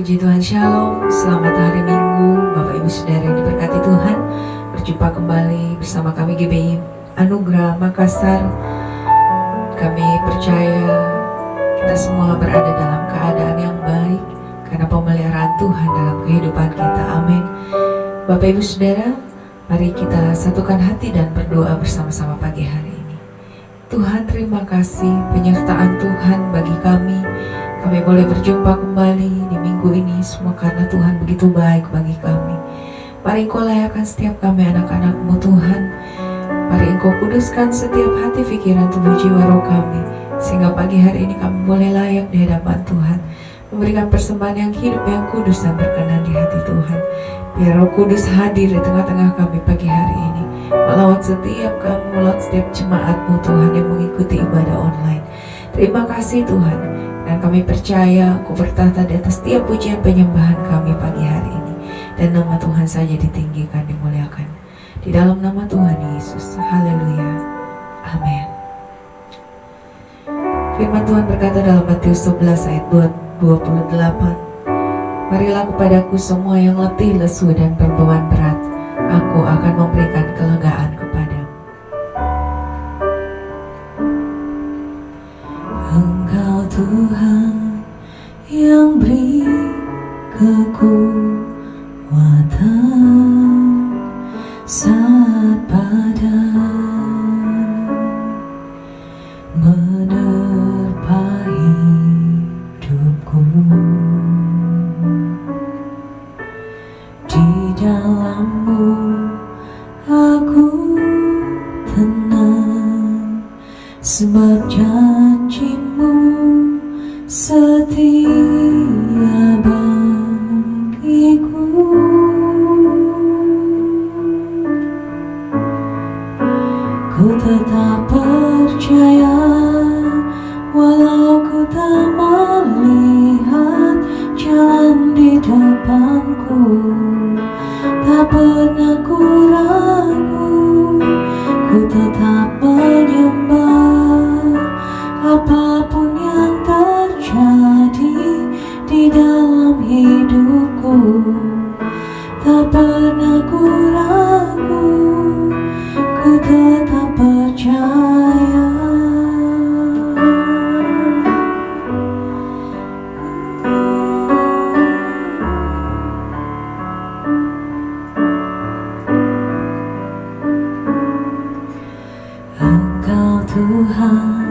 Puji Tuhan, Shalom. Selamat hari Minggu, Bapak Ibu Saudara yang diberkati Tuhan. Berjumpa kembali bersama kami GBI Anugerah Makassar. Kami percaya kita semua berada dalam keadaan yang baik karena pemeliharaan Tuhan dalam kehidupan kita. Amin. Bapak Ibu Saudara, mari kita satukan hati dan berdoa bersama-sama pagi hari ini. Tuhan, terima kasih penyertaan Tuhan bagi kami. Kami boleh berjumpa kembali di minggu ini semua karena Tuhan begitu baik bagi kami. Mari Engkau layakkan setiap kami anak-anak-Mu Tuhan. Mari Engkau kuduskan setiap hati, pikiran, tubuh, jiwa, roh kami, sehingga pagi hari ini kami boleh layak di hadapan Tuhan, memberikan persembahan yang hidup, yang kudus dan berkenan di hati Tuhan. Biar Roh Kudus hadir di tengah-tengah kami pagi hari ini, melawat setiap kami, melawat setiap jemaat-Mu Tuhan yang mengikuti ibadah online. Terima kasih Tuhan, dan kami percaya Engkau bertata di atas setiap pujian penyembahan kami pagi hari ini, dan nama Tuhan saja ditinggikan, dimuliakan di dalam nama Tuhan Yesus. Haleluya, amin. Firman Tuhan berkata dalam Matius 11 ayat 28, marilah kepadaku semua yang letih, lesu dan berbeban berat, aku akan memberikan kelegaan kepadamu. Engkau Tuhan yang beri kekuatan saat badai menerpa hidupku. Di dalam-Mu aku tenang, sebab janji-Mu setia bagiku. Ku tetap percaya walau ku tak melihat jalan di depanku. Tak pernah ku ragu, ku tetap menyembah apapun yang terjadi di dalam hidupku. Tak pernah ku ragu, ku tetap percaya. Engkau Tuhan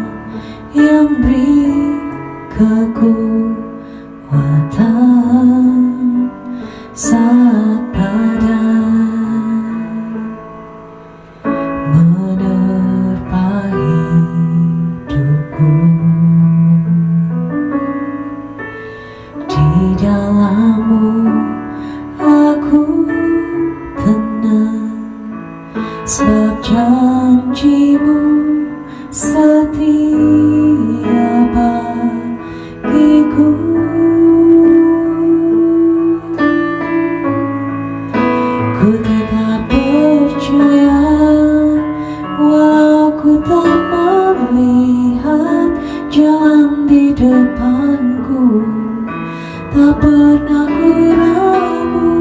yang beri kekuatan saat badai menerpa hidupku. Di dalam-Mu aku tenang, sebab janji-Mu setia bagiku. Ku tetap percaya walau ku tak melihat jalan di depanku. Tak pernah ku ragu,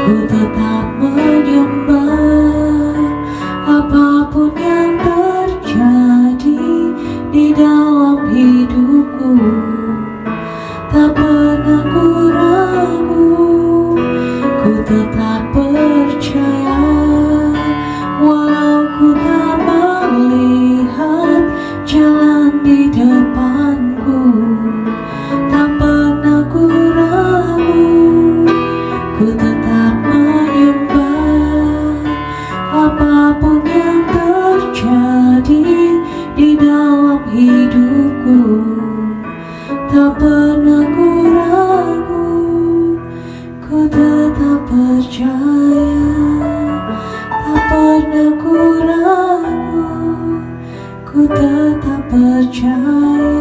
ku tetap menyembah apapun yang terjadi di dalam hidupku. Tak pernah ku ragu, ku tetap percaya walau ku tak melihat jalan di depanku. Tak pernah ku ragu, ku tetap menyembah apapun yang terjadi di dalam hidupku. Tak pernah ku ragu, ku tetap percaya. Tak pernah ku ragu, ku tetap percaya.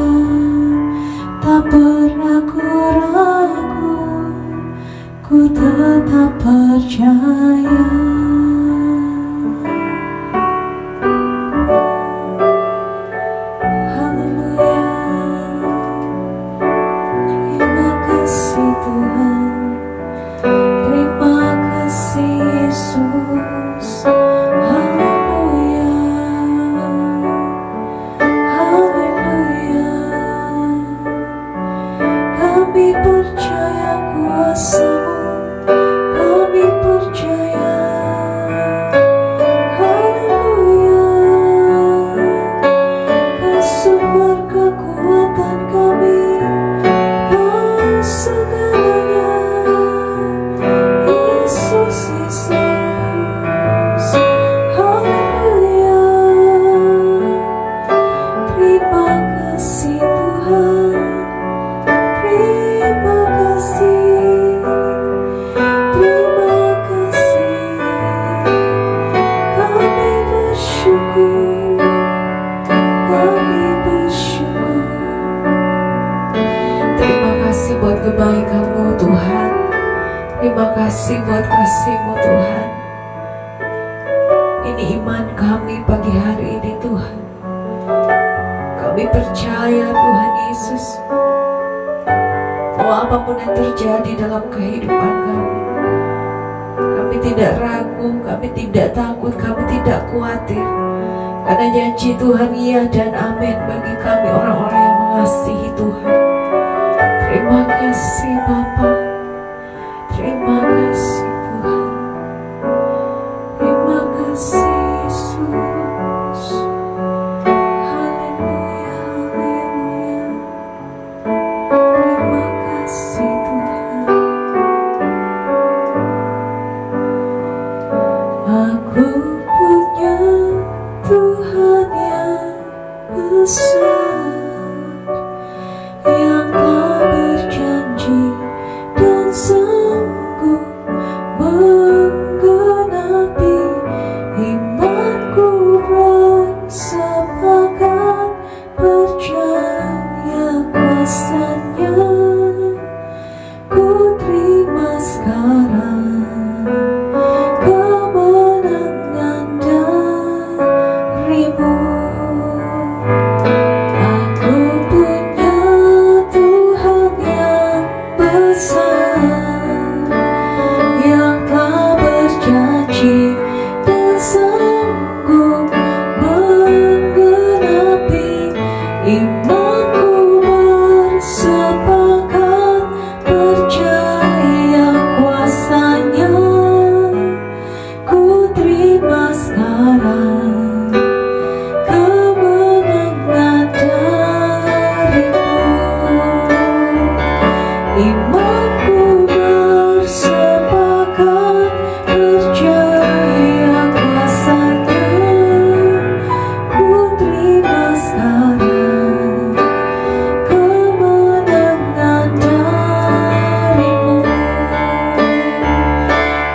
Tak pernah ku ragu, ku tetap percaya. Haleluya, terima kasih kami bersyukur. Terima kasih buat kebaikan-Mu Tuhan. Terima kasih buat kasih-Mu Tuhan. Ini iman kami pagi hari ini Tuhan. Kami percaya Tuhan Yesus, bahwa apapun yang terjadi dalam kehidupan kami, kami tidak ragu, kami tidak takut, kami tidak khawatir. Karena janji Tuhan iya dan amin bagi kami orang-orang yang mengasihi Tuhan. Terima kasih Bapa. Terima kasih Tuhan. Terima kasih Yesus. Haleluya, haleluya. Terima kasih Tuhan. Aku punya Tuhan yang besar, yang telah berjanji dan sanggup menggenapi imanku, bersepakat percaya kuasa-Nya. Ku terima sekarang kemenangan darimu. Aku punya Tuhan yang besar, yang telah berjanji dan sanggup menggenapi imanku, bersepakat percaya kuasa-Nya. Ku terima sekarang kemenangan darimu. Imanku bersepakat percaya kuasa-Nya. Ku terima sekarang kemenangan darimu.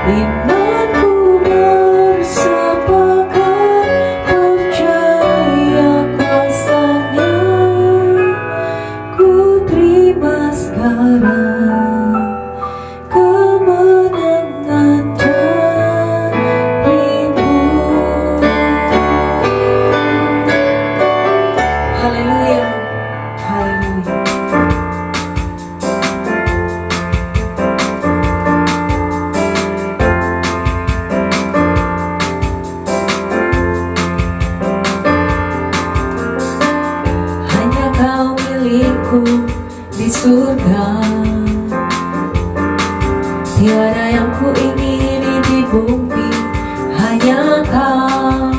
Imanku bersepakat percaya kuasa-Nya. Ku terima sekarang kemenangan darimu. Haleluya, haleluya. Hanya Kau milikku di surga, tiada yang ku ingini di bumi, hanya Kau.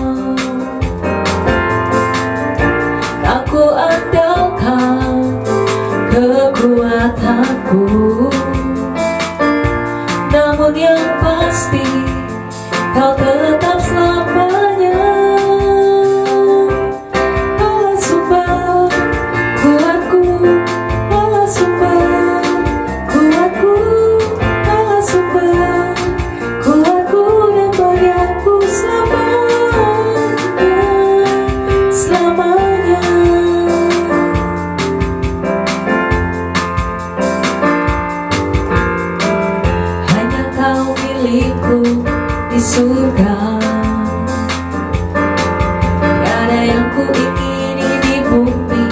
Aku andalkan kekuatanku, namun yang pasti Kau tetap selamanya. Allah sumber kuatku, Allah sumber kuatku, Allah sumber kuatku dan bagianku selamanya, selamanya. Hanya Kau milikku di surga, tiada yang ku ingini di bumi,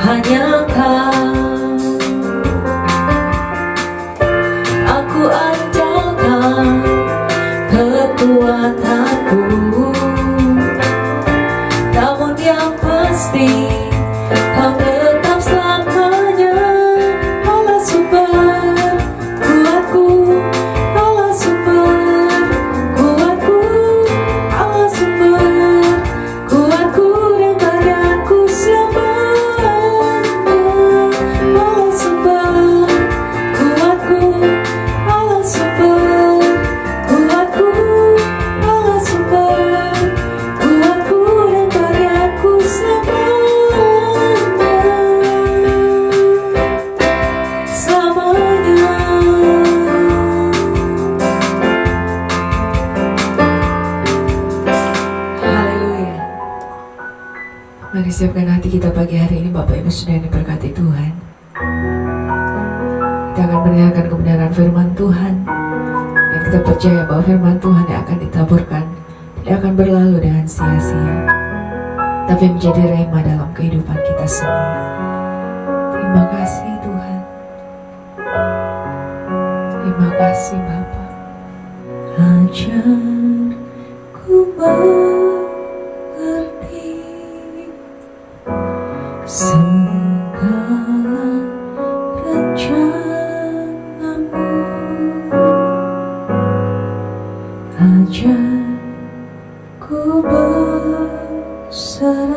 hanya Kau. Aku andalkan kekuatanku, namun yang pasti Kau tetap selamanya. Allah sumber kuatku, Allah sumber kuatku, Allah sumber kuatku dan bagianku selamanya. Allah sumber kuatku, Allah sumber kuatku, Allah sumber kuatku dan bagianku selamanya. siapkan hati kita pagi hari ini, Bapak Ibu Saudara yang diberkati Tuhan. Kita akan mendengarkan kebenaran firman Tuhan, dan kita percaya bahwa firman Tuhan yang akan ditaburkan tidak akan berlalu dengan sia-sia, tapi menjadi rema dalam kehidupan kita semua. Terima kasih Tuhan. Terima kasih Bapa. Ajarku mengerti segala rencanamu. Ajarku berserah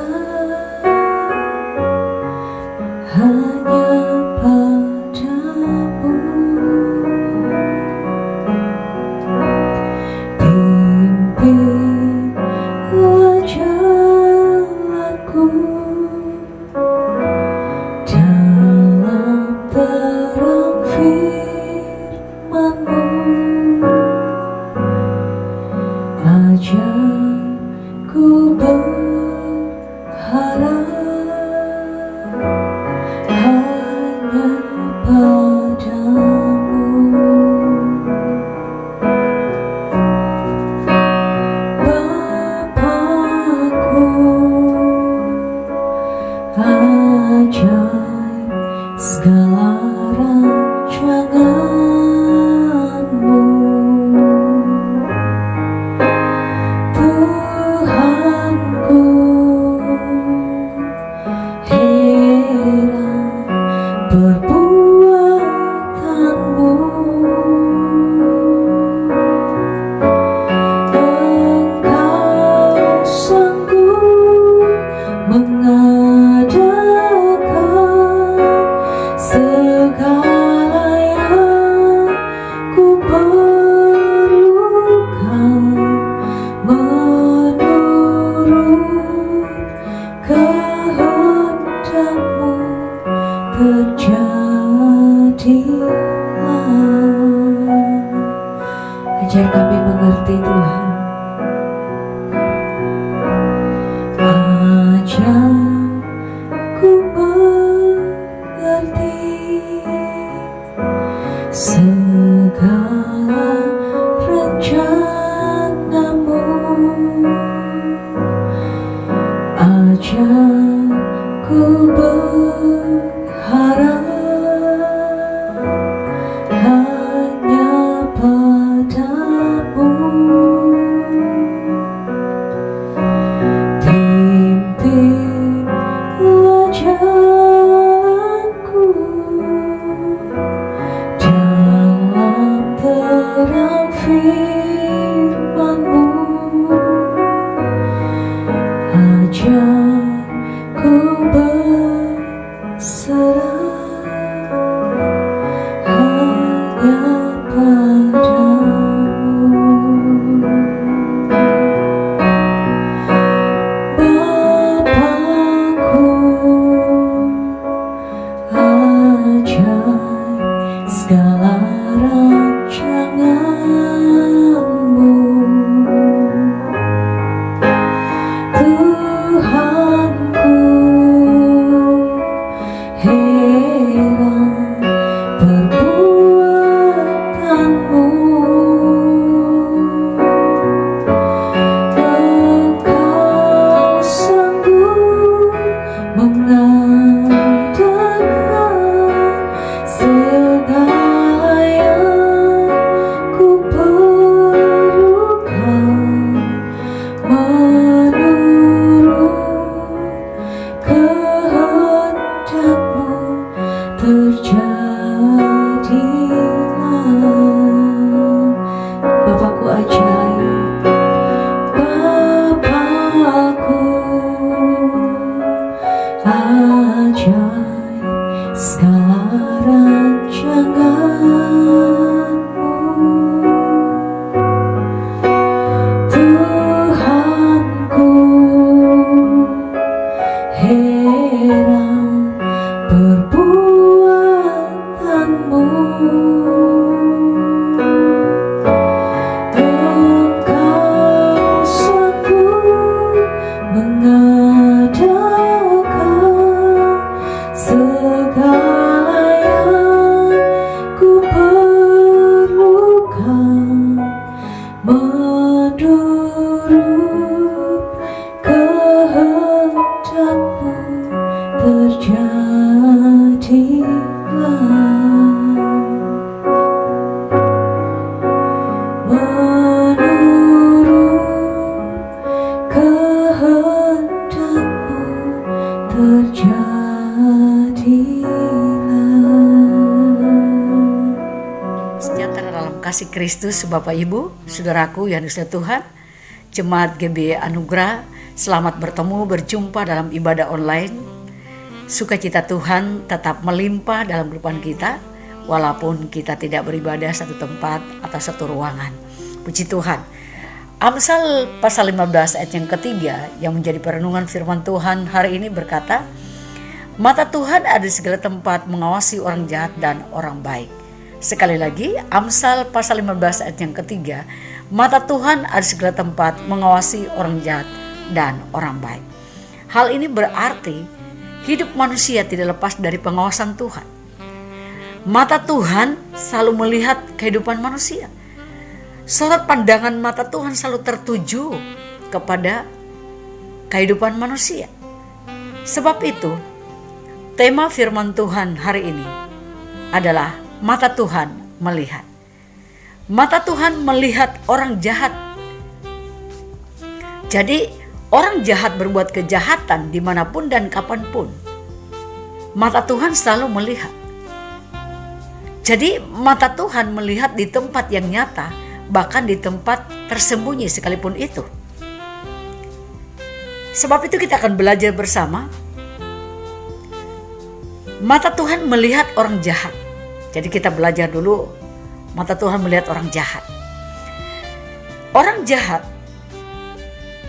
hanya padamu. Pimpinlah jalanku dalam terang firman-Mu. Ajarku berharap hanya padamu. Bapakku, ajaib segala rancangan-Mu. Tuhanku, heran perbuatan-Mu. Engkau sanggup mengadakan segala yang ku perlukan, menurut kehendak-Mu terjadilah. Ajar kami mengerti Tuhan. Ajarku mengerti segala rencana-Mu. Ajarku berharap hanya padamu. Pimpinlah jalanku dalam terang firman-Mu. Ajarku berserah hanya padamu. Bapakku, ajaib segala rancangan-Mu. Tuhanku, heran perbuatan-Mu. Engkau sanggup mengadakan segala yang ku perlukan, menurut kehendak-Mu terjadilah. Bapakku ajaib, Bapakku ajaib segala rancangan-Mu. Tuhanku, heran perbuatan-Mu. Engkau sanggup mengadakan kehendakmu terjadilah. Sejahtera dalam kasih Kristus, Bapak Ibu, saudaraku yang dikasihi Tuhan, Jemaat GBI Anugerah, selamat berjumpa dalam ibadah online. Sukacita Tuhan tetap melimpah dalam kehidupan kita, walaupun kita tidak beribadah satu tempat atau satu ruangan. Puji Tuhan. Amsal pasal 15 ayat yang ketiga yang menjadi perenungan firman Tuhan hari ini berkata, mata Tuhan ada di segala tempat mengawasi orang jahat dan orang baik. Sekali lagi, Amsal pasal 15 ayat yang ketiga, mata Tuhan ada di segala tempat mengawasi orang jahat dan orang baik. Hal ini berarti hidup manusia tidak lepas dari pengawasan Tuhan. Mata Tuhan selalu melihat kehidupan manusia. Sorot pandangan mata Tuhan selalu tertuju kepada kehidupan manusia. Sebab itu, tema firman Tuhan hari ini adalah mata Tuhan melihat. Mata Tuhan melihat orang jahat. Jadi orang jahat berbuat kejahatan dimanapun dan kapanpun. Mata Tuhan selalu melihat. Jadi mata Tuhan melihat di tempat yang nyata, bahkan di tempat tersembunyi sekalipun itu. Sebab itu kita akan belajar bersama. Mata Tuhan melihat orang jahat. Jadi kita belajar dulu, mata Tuhan melihat orang jahat. Orang jahat,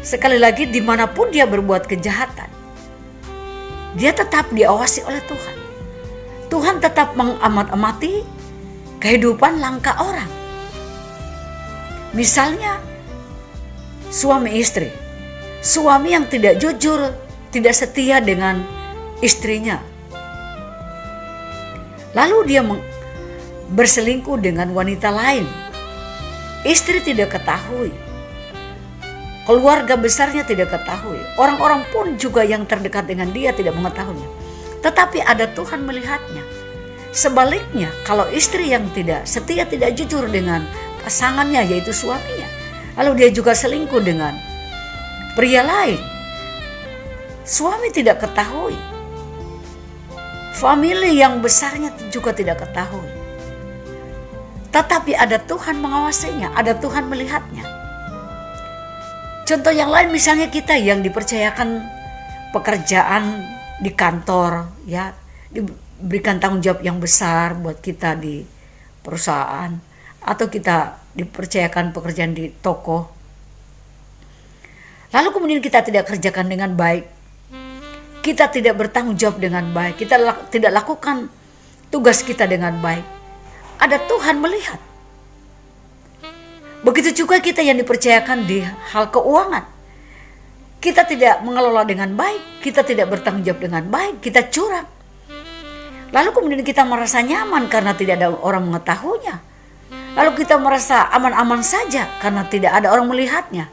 sekali lagi dimanapun dia berbuat kejahatan, dia tetap diawasi oleh Tuhan. Tuhan tetap mengamat-amati kehidupan langkah orang. Misalnya, suami istri. Suami yang tidak jujur, tidak setia dengan istrinya. Lalu dia berselingkuh dengan wanita lain. Istri tidak ketahui. Keluarga besarnya tidak ketahui. Orang-orang pun juga yang terdekat dengan dia tidak mengetahuinya. Tetapi ada Tuhan melihatnya. Sebaliknya, kalau istri yang tidak setia, tidak jujur dengan pasangannya, yaitu suaminya, lalu dia juga selingkuh dengan pria lain, suami tidak ketahui. Famili yang besarnya juga tidak ketahui. Tetapi ada Tuhan mengawasinya, ada Tuhan melihatnya. Contoh yang lain, misalnya kita yang dipercayakan pekerjaan di kantor, ya, diberikan tanggung jawab yang besar buat kita di perusahaan, atau kita dipercayakan pekerjaan di toko. Lalu kemudian kita tidak kerjakan dengan baik. Kita tidak bertanggung jawab dengan baik. Kita tidak lakukan tugas kita dengan baik. Ada Tuhan melihat. Begitu juga kita yang dipercayakan di hal keuangan. Kita tidak mengelola dengan baik. Kita tidak bertanggung jawab dengan baik. Kita curang. Lalu kemudian kita merasa nyaman karena tidak ada orang mengetahuinya. Lalu kita merasa aman-aman saja karena tidak ada orang melihatnya.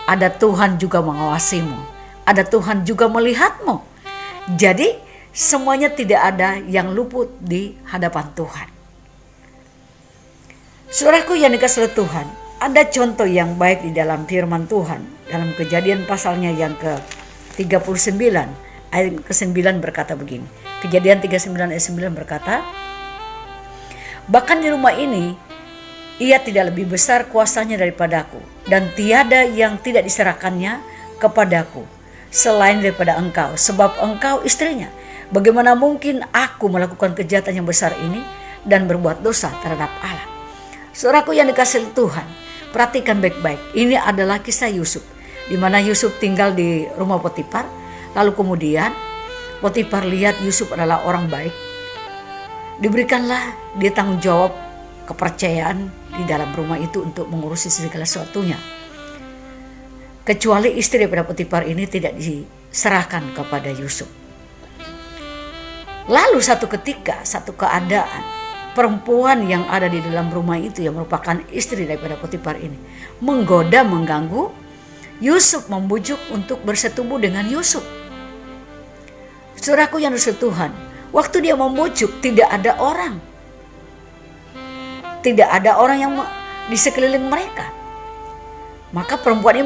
Ada Tuhan juga mengawasimu. Ada Tuhan juga melihatmu. Jadi semuanya tidak ada yang luput di hadapan Tuhan. Saudaraku yang dikasihi Tuhan, ada contoh yang baik di dalam firman Tuhan. Dalam Kejadian pasalnya yang ke-39 ayat ke-9 berkata begini. Kejadian 39 ayat 9 berkata, bahkan di rumah ini ia tidak lebih besar kuasanya daripadaku, dan tiada yang tidak diserahkannya kepadaku selain daripada engkau, sebab engkau istrinya. Bagaimana mungkin aku melakukan kejahatan yang besar ini dan berbuat dosa terhadap Allah? Saudaraku yang dikasihi Tuhan, perhatikan baik-baik. Ini adalah kisah Yusuf, di mana Yusuf tinggal di rumah Potifar. Lalu kemudian Potifar lihat Yusuf adalah orang baik. Diberikanlah dia tanggung jawab, kepercayaan di dalam rumah itu untuk mengurusi segala sesuatunya. Kecuali istri daripada Potifar ini tidak diserahkan kepada Yusuf. Lalu satu ketika, satu keadaan, perempuan yang ada di dalam rumah itu yang merupakan istri daripada Potifar ini menggoda, mengganggu Yusuf, membujuk untuk bersetubuh dengan Yusuf. Saudaraku yang disebut Tuhan, waktu dia membujuk tidak ada orang. Tidak ada orang yang di sekeliling mereka. Maka perempuan ini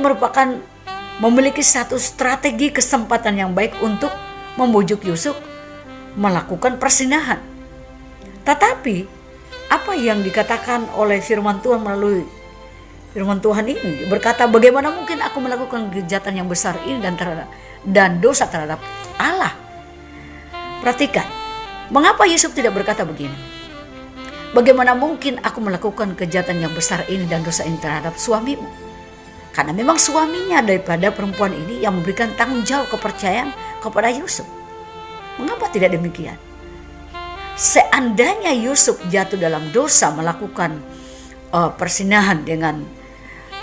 memiliki satu strategi kesempatan yang baik untuk membujuk Yusuf melakukan persinahan. Tetapi apa yang dikatakan oleh firman Tuhan melalui firman Tuhan ini berkata, bagaimana mungkin aku melakukan kejahatan yang besar ini dan dosa terhadap Allah. Perhatikan, mengapa Yusuf tidak berkata begini? Bagaimana mungkin aku melakukan kejahatan yang besar ini dan dosa ini terhadap suamimu? Karena memang suaminya daripada perempuan ini yang memberikan tanggung jawab kepercayaan kepada Yusuf. Mengapa tidak demikian? Seandainya Yusuf jatuh dalam dosa melakukan persinahan dengan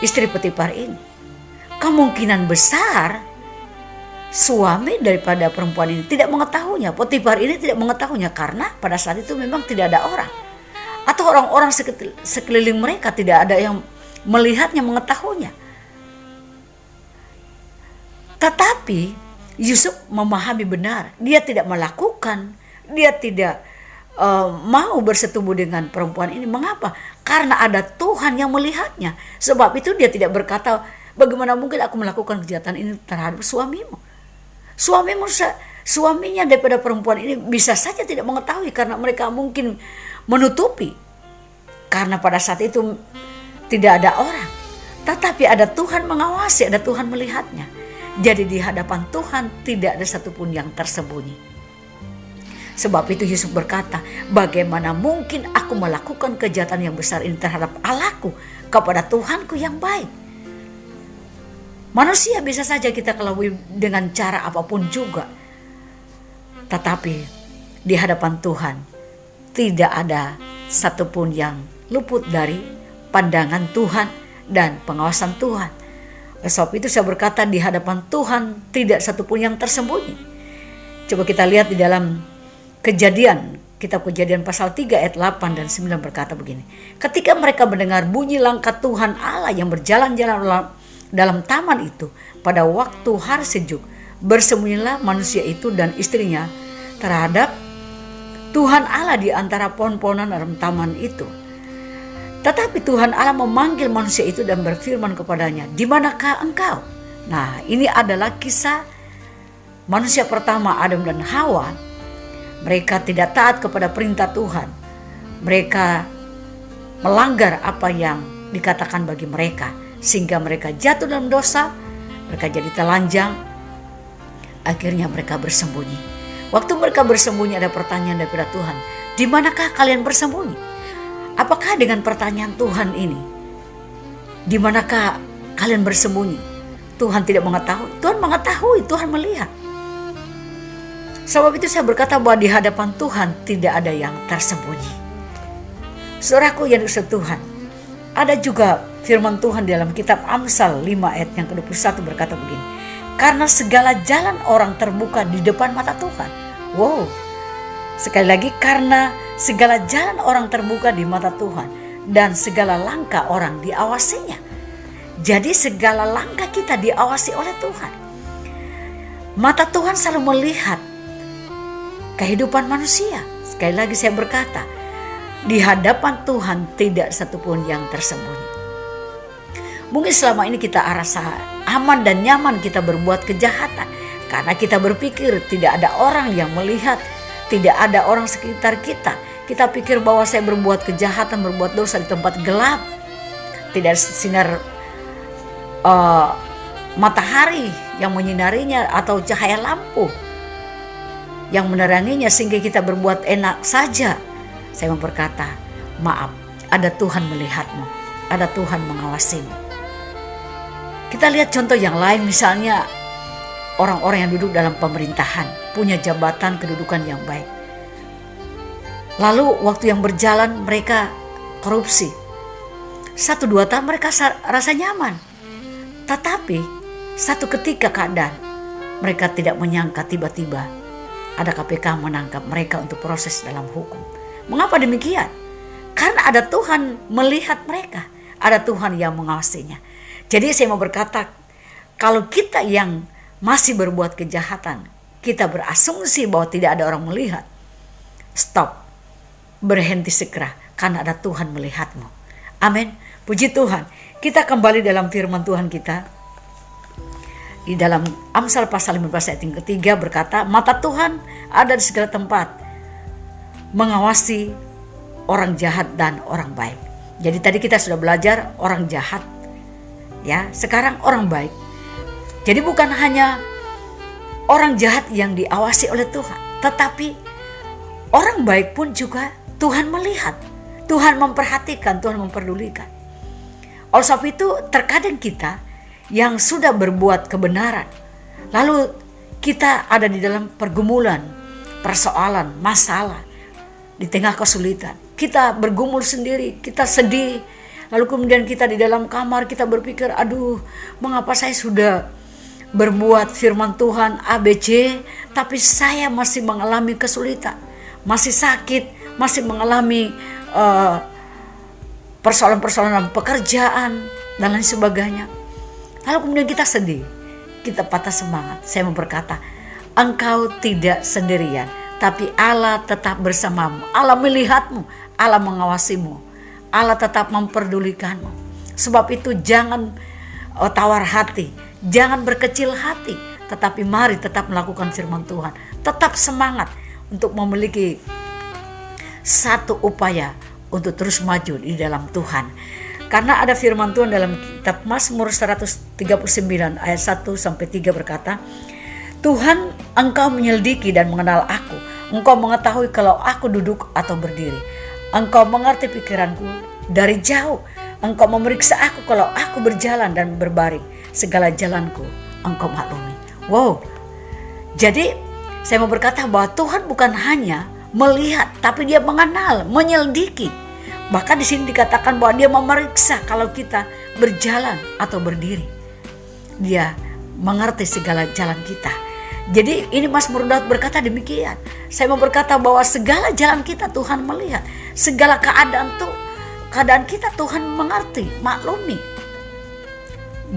istri Potifar ini, kemungkinan besar suami daripada perempuan ini tidak mengetahuinya. Potifar ini tidak mengetahuinya karena pada saat itu memang tidak ada orang. Atau orang-orang sekeliling mereka tidak ada yang melihatnya, mengetahuinya. Tetapi Yusuf memahami benar, dia tidak melakukan, dia tidak mau bersetubuh dengan perempuan ini. Mengapa? Karena ada Tuhan yang melihatnya. Sebab itu dia tidak berkata, bagaimana mungkin aku melakukan kejahatan ini terhadap suamimu. Suaminya daripada perempuan ini bisa saja tidak mengetahui karena mereka mungkin menutupi. Karena pada saat itu tidak ada orang. Tetapi ada Tuhan mengawasi, ada Tuhan melihatnya. Jadi di hadapan Tuhan tidak ada satupun yang tersembunyi. Sebab itu Yusuf berkata, bagaimana mungkin aku melakukan kejahatan yang besar ini terhadap Allahku kepada Tuhanku yang baik. Manusia bisa saja kita kelabui dengan cara apapun juga. Tetapi di hadapan Tuhan tidak ada satupun yang luput dari pandangan Tuhan dan pengawasan Tuhan. Sebab itu saya berkata di hadapan Tuhan tidak satupun yang tersembunyi. Coba kita lihat di dalam kitab Kejadian pasal 3 ayat 8 dan 9 berkata begini. Ketika mereka mendengar bunyi langkah Tuhan Allah yang berjalan-jalan dalam taman itu pada waktu hari sejuk, bersembunyilah manusia itu dan istrinya terhadap Tuhan Allah di antara pohon-pohonan dalam taman itu. Tetapi Tuhan Allah memanggil manusia itu dan berfirman kepadanya, di manakah engkau? Nah, ini adalah kisah manusia pertama Adam dan Hawa. Mereka tidak taat kepada perintah Tuhan. Mereka melanggar apa yang dikatakan bagi mereka. Sehingga mereka jatuh dalam dosa. Mereka jadi telanjang. Akhirnya mereka bersembunyi. Waktu mereka bersembunyi ada pertanyaan daripada Tuhan. Di manakah kalian bersembunyi? Apakah dengan pertanyaan Tuhan ini, di manakah kalian bersembunyi? Tuhan tidak mengetahui. Tuhan mengetahui, Tuhan melihat. Sebab itu saya berkata bahwa di hadapan Tuhan tidak ada yang tersembunyi. Saudaraku yang disebut Tuhan, ada juga firman Tuhan dalam kitab Amsal 5 ayat yang ke-21 berkata begini. Karena segala jalan orang terbuka di depan mata Tuhan. Wow. Sekali lagi, karena segala jalan orang terbuka di mata Tuhan dan segala langkah orang diawasinya. Jadi segala langkah kita diawasi oleh Tuhan. Mata Tuhan selalu melihat kehidupan manusia. Sekali lagi saya berkata, di hadapan Tuhan tidak satupun yang tersembunyi. Mungkin selama ini kita rasa aman dan nyaman kita berbuat kejahatan karena kita berpikir tidak ada orang yang melihat, tidak ada orang sekitar kita. Kita pikir bahwa saya berbuat kejahatan, berbuat dosa di tempat gelap. Tidak sinar matahari yang menyinarinya atau cahaya lampu yang meneranginya sehingga kita berbuat enak saja. Saya mau berkata, maaf, ada Tuhan melihatmu, ada Tuhan mengawasimu. Kita lihat contoh yang lain, misalnya orang-orang yang duduk dalam pemerintahan, punya jabatan kedudukan yang baik. Lalu waktu yang berjalan mereka korupsi. 1-2 tahun mereka rasa nyaman. Tetapi satu ketika keadaan mereka tidak menyangka tiba-tiba ada KPK menangkap mereka untuk proses dalam hukum. Mengapa demikian? Karena ada Tuhan melihat mereka. Ada Tuhan yang mengawasinya. Jadi saya mau berkata, kalau kita yang masih berbuat kejahatan, kita berasumsi bahwa tidak ada orang melihat, stop, berhenti segera, karena ada Tuhan melihatmu. Amin. Puji Tuhan. Kita kembali dalam firman Tuhan kita. Di dalam Amsal pasal 15 ayat yang ketiga berkata, mata Tuhan ada di segala tempat, mengawasi orang jahat dan orang baik. Jadi tadi kita sudah belajar orang jahat, ya. Sekarang orang baik. Jadi bukan hanya orang jahat yang diawasi oleh Tuhan, tetapi orang baik pun juga Tuhan melihat, Tuhan memperhatikan, Tuhan memperdulikan. Oleh sebab itu terkadang kita yang sudah berbuat kebenaran, lalu kita ada di dalam pergumulan, persoalan, masalah, di tengah kesulitan. Kita bergumul sendiri, kita sedih, lalu kemudian kita di dalam kamar kita berpikir, aduh, mengapa saya sudah berbuat firman Tuhan ABC, tapi saya masih mengalami kesulitan, masih sakit, masih mengalami persoalan-persoalan pekerjaan dan lain sebagainya. Lalu kemudian kita sedih, kita patah semangat. Saya mau berkata, engkau tidak sendirian, tapi Allah tetap bersamamu. Allah melihatmu, Allah mengawasimu, Allah tetap memperdulikanmu. Sebab itu jangan tawar hati, jangan berkecil hati, tetapi mari tetap melakukan firman Tuhan. Tetap semangat untuk memiliki satu upaya untuk terus maju di dalam Tuhan. Karena ada firman Tuhan dalam kitab Mazmur 139 ayat 1-3 berkata, Tuhan, engkau menyelidiki dan mengenal aku. Engkau mengetahui kalau aku duduk atau berdiri. Engkau mengerti pikiranku dari jauh. Engkau memeriksa aku kalau aku berjalan dan berbaring. Segala jalanku engkau maklumi. Wow. Jadi saya mau berkata bahwa Tuhan bukan hanya melihat, tapi dia mengenal, menyelidiki. Bahkan di sini dikatakan bahwa dia memeriksa kalau kita berjalan atau berdiri. Dia mengerti segala jalan kita. Jadi ini Mazmur Daud berkata demikian. Saya mau berkata bahwa segala jalan kita Tuhan melihat. Segala keadaan kita Tuhan mengerti, maklumi.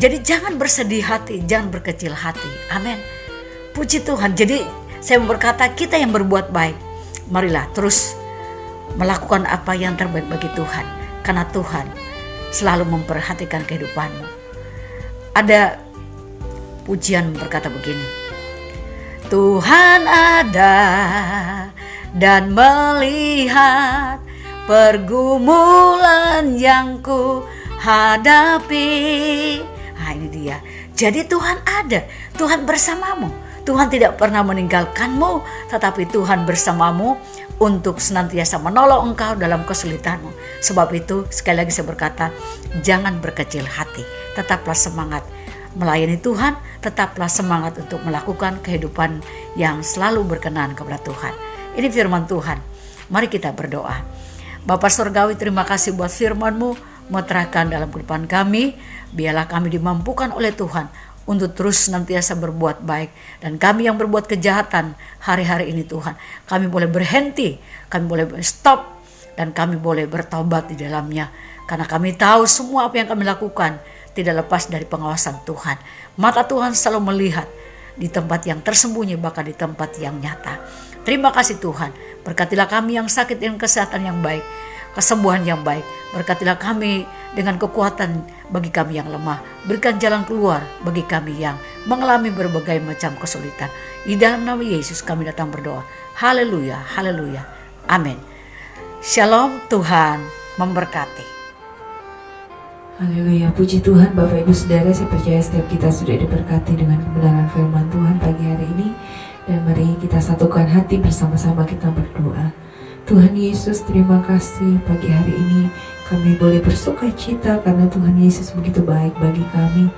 Jadi jangan bersedih hati, jangan berkecil hati. Amin. Puji Tuhan. Jadi saya mau berkata kita yang berbuat baik, marilah terus melakukan apa yang terbaik bagi Tuhan. Karena Tuhan selalu memperhatikan kehidupanmu. Ada pujian berkata begini, Tuhan ada dan melihat pergumulan yang ku hadapi. Nah ini dia. Jadi Tuhan ada, Tuhan bersamamu. Tuhan tidak pernah meninggalkanmu, tetapi Tuhan bersamamu untuk senantiasa menolong engkau dalam kesulitanmu. Sebab itu sekali lagi saya berkata, jangan berkecil hati, tetaplah semangat melayani Tuhan, tetaplah semangat untuk melakukan kehidupan yang selalu berkenan kepada Tuhan. Ini firman Tuhan. Mari kita berdoa. Bapa Surgawi, terima kasih buat firman-Mu, menerahkan dalam kehidupan kami. Biarlah kami dimampukan oleh Tuhan untuk terus senantiasa berbuat baik. Dan kami yang berbuat kejahatan hari-hari ini Tuhan, kami boleh berhenti, kami boleh stop, dan kami boleh bertobat di dalamnya. Karena kami tahu semua apa yang kami lakukan tidak lepas dari pengawasan Tuhan. Mata Tuhan selalu melihat di tempat yang tersembunyi, bahkan di tempat yang nyata. Terima kasih Tuhan, berkatilah kami yang sakit dengan kesehatan yang baik, kesembuhan yang baik. Berkatilah kami dengan kekuatan bagi kami yang lemah. Berikan jalan keluar bagi kami yang mengalami berbagai macam kesulitan. Di dalam nama Yesus kami datang berdoa. Haleluya, haleluya. Amin. Shalom, Tuhan memberkati. Haleluya, puji Tuhan. Bapak Ibu Saudara, saya percaya setiap kita sudah diberkati dengan kebenaran firman Tuhan pagi hari ini. Dan mari kita satukan hati bersama-sama kita berdoa. Tuhan Yesus, terima kasih pagi hari ini kami boleh bersuka cita karena Tuhan Yesus begitu baik bagi kami.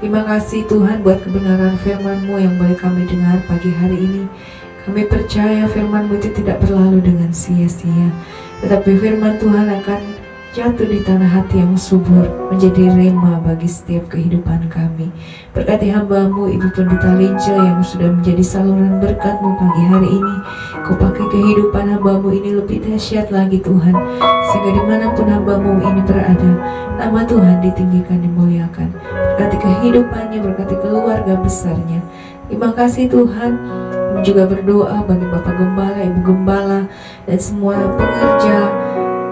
Terima kasih Tuhan buat kebenaran firman-Mu yang boleh kami dengar pagi hari ini. Kami percaya firman-Mu itu tidak berlalu dengan sia-sia, tetapi firman Tuhan akan jatuh di tanah hati yang subur, menjadi rema bagi setiap kehidupan kami. Berkati hamba-Mu Ibu Pendeta Linca yang sudah menjadi saluran berkat-Mu pagi hari ini. Kau pakai kehidupan hamba-Mu ini lebih dahsyat lagi Tuhan, sehingga dimanapun hamba-Mu ini berada, nama Tuhan ditinggikan, dimuliakan. Berkati kehidupannya, berkati keluarga besarnya. Terima kasih Tuhan. Kami juga berdoa bagi Bapak Gembala, Ibu Gembala, dan semua pengerja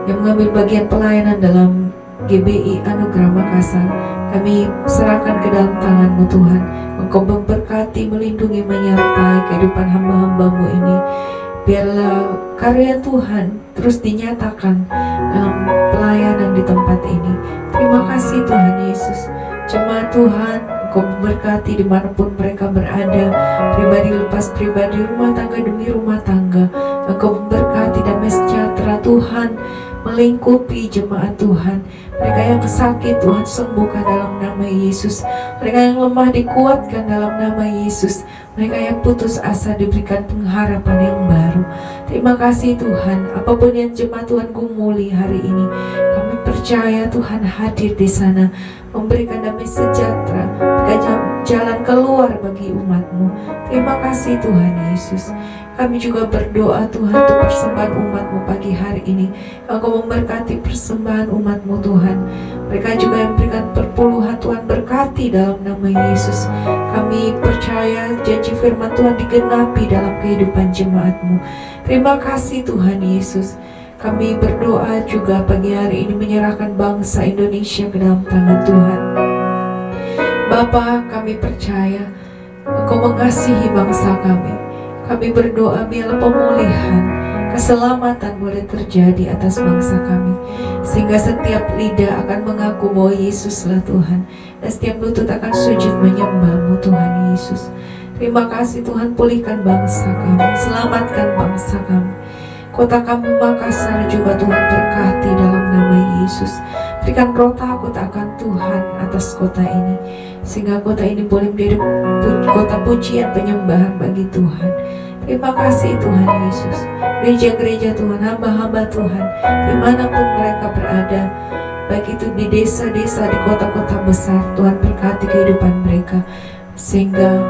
yang mengambil bagian pelayanan dalam GBI Anugerah Makassar. Kami serahkan ke dalam tangan-Mu Tuhan. Engkau memberkati, melindungi, menyertai kehidupan hamba-hamba-Mu ini. Biarlah karya Tuhan terus dinyatakan dalam pelayanan di tempat ini. Terima kasih Tuhan Yesus. Jemaat Tuhan, Engkau memberkati dimanapun mereka berada, pribadi lepas pribadi, rumah tangga demi rumah tangga. Engkau memberkati damai sejahtera Tuhan melingkupi jemaat Tuhan. Mereka yang sakit Tuhan sembuhkan dalam nama Yesus. Mereka yang lemah dikuatkan dalam nama Yesus. Mereka yang putus asa diberikan pengharapan yang baru. Terima kasih Tuhan. Apapun yang jemaat Tuhan gumuli hari ini, kami percaya Tuhan hadir di sana, memberikan damai sejahtera, memberikan jalan keluar bagi umat-Mu. Terima kasih Tuhan Yesus. Kami juga berdoa Tuhan untuk persembahan umat-Mu pagi hari ini. Engkau memberkati persembahan umat-Mu Tuhan. Mereka juga yang memberikan perpuluhan, Tuhan berkati dalam nama Yesus. Kami percaya janji firman Tuhan digenapi dalam kehidupan jemaat-Mu. Terima kasih Tuhan Yesus. Kami berdoa juga pagi hari ini menyerahkan bangsa Indonesia ke dalam tangan Tuhan. Bapa, kami percaya Engkau mengasihi bangsa kami. Kami berdoa biarlah pemulihan, keselamatan boleh terjadi atas bangsa kami, sehingga setiap lidah akan mengaku bahwa Yesuslah Tuhan, dan setiap lutut akan sujud menyembah-Mu Tuhan Yesus. Terima kasih Tuhan, pulihkan bangsa kami, selamatkan bangsa kami. Kota kami Makassar juga Tuhan berkati dalam nama Yesus. Berikan roh takut akan Tuhan atas kota ini, sehingga kota ini boleh menjadi kota pujian penyembahan bagi Tuhan. Terima kasih Tuhan Yesus. Gereja-gereja Tuhan, hamba-hamba Tuhan, dimanapun mereka berada, baik itu di desa-desa, di kota-kota besar, Tuhan berkati kehidupan mereka, sehingga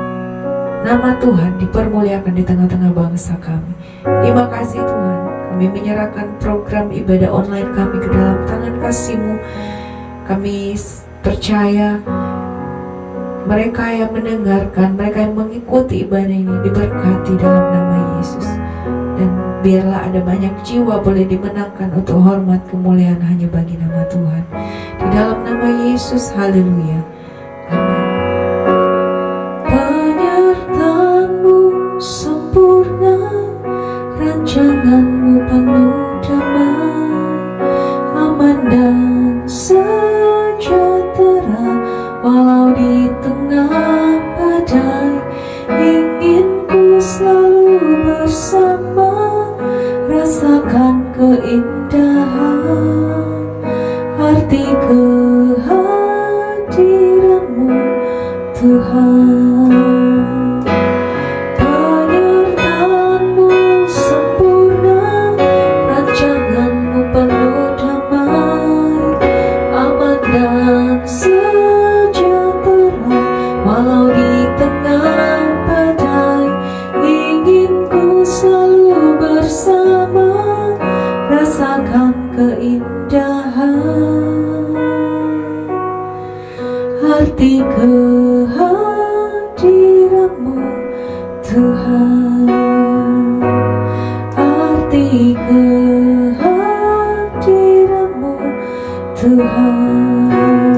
nama Tuhan dipermuliakan di tengah-tengah bangsa kami. Terima kasih Tuhan. Kami menyerahkan program ibadah online kami ke dalam tangan kasih-Mu. Kami percaya mereka yang mendengarkan, mereka yang mengikuti ibadah ini diberkati dalam nama Yesus. Dan biarlah ada banyak jiwa boleh dimenangkan untuk hormat kemuliaan hanya bagi nama Tuhan. Di dalam nama Yesus, haleluya. Amin. Penyertaan-Mu sempurna, rancangan-Mu penuh damai, aman dan sejahtera walau di tengah badai. Ingin ku selalu bersama, rasakan keindahan arti kehadiran-Mu Tuhan. Penyertaan-Mu sempurna, rancangan-Mu penuh damai, aman dan sejahtera walau di tengah badai. Ingin ku selalu bersama, rasakan keindahan arti kehadiran-Mu Tuhan. Arti kehadiran-Mu Tuhan.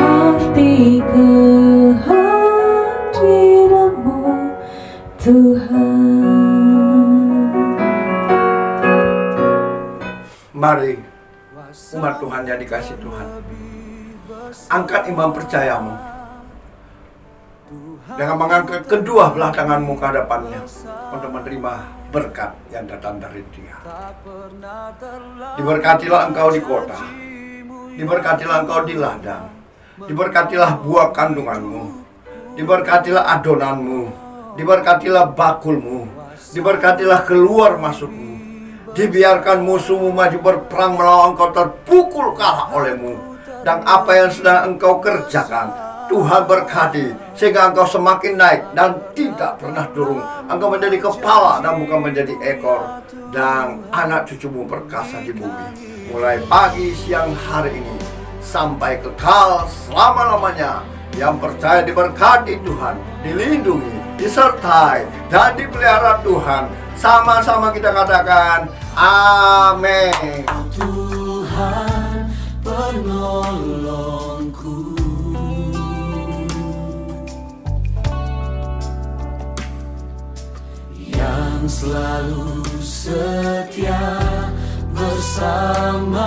Arti kehadiran-Mu Tuhan. Mari umat Tuhan yang dikasih Tuhan, angkat iman percayamu dengan mengangkat kedua belah tanganmu ke hadapannya untuk menerima berkat yang datang dari Dia. Diberkatilah engkau di kota, diberkatilah engkau di ladang, diberkatilah buah kandunganmu, diberkatilah adonanmu, diberkatilah bakulmu, diberkatilah keluar masukmu. Dibiarkan musuhmu maju berperang melawan engkau, terpukul kalah olehmu. Dan apa yang sedang engkau kerjakan, Tuhan berkati, sehingga engkau semakin naik dan tidak pernah turun. Engkau menjadi kepala dan bukan menjadi ekor. Dan anak cucumu perkasa di bumi, mulai pagi siang hari ini sampai kekal selama-lamanya. Yang percaya diberkati Tuhan, dilindungi, disertai, dan dipelihara Tuhan. Sama-sama kita katakan, amin. Tuhan penolongku, yang selalu setia bersamaku.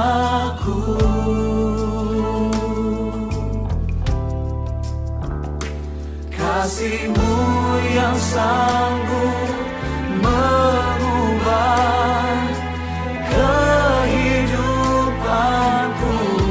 Kasih-Mu yang sanggup